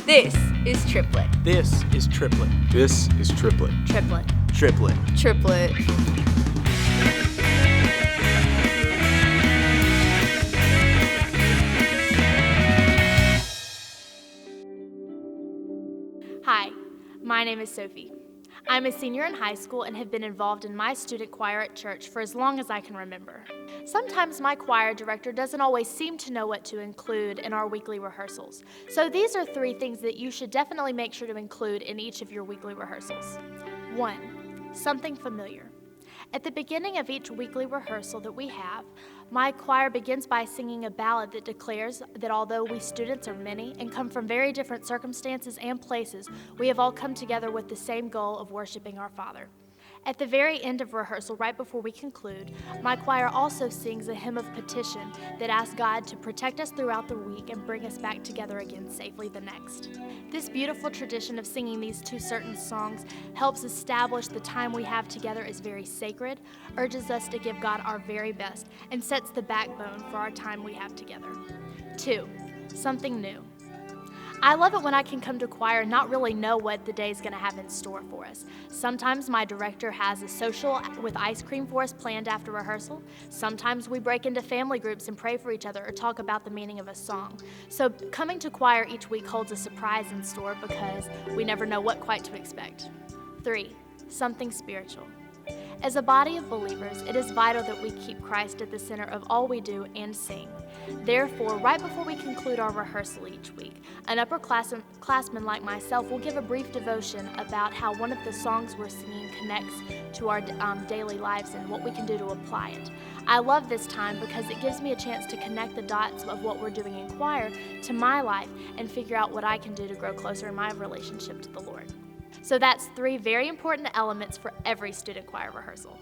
This is triplet. This is triplet. This is triplet. Triplet. Triplet. Triplet. Hi, my name is Sophie. I'm a senior in high school and have been involved in my student choir at church for as long as I can remember. Sometimes my choir director doesn't always seem to know what to include in our weekly rehearsals. So these are 3 things that you should definitely make sure to include in each of your weekly rehearsals. 1, something familiar. At the beginning of each weekly rehearsal that we have, my choir begins by singing a ballad that declares that although we students are many and come from very different circumstances and places, we have all come together with the same goal of worshiping our Father. At the very end of rehearsal, right before we conclude, my choir also sings a hymn of petition that asks God to protect us throughout the week and bring us back together again safely the next. This beautiful tradition of singing these 2 certain songs helps establish the time we have together as very sacred, urges us to give God our very best, and sets the backbone for our time we have together. 2, something new. I love it when I can come to choir and not really know what the day is going to have in store for us. Sometimes my director has a social with ice cream for us planned after rehearsal. Sometimes we break into family groups and pray for each other or talk about the meaning of a song. So coming to choir each week holds a surprise in store because we never know what quite to expect. 3, something spiritual. As a body of believers, it is vital that we keep Christ at the center of all we do and sing. Therefore, right before we conclude our rehearsal each week, an upperclassman like myself will give a brief devotion about how one of the songs we're singing connects to our daily lives and what we can do to apply it. I love this time because it gives me a chance to connect the dots of what we're doing in choir to my life and figure out what I can do to grow closer in my relationship to the Lord. So that's 3 very important elements for every student choir rehearsal.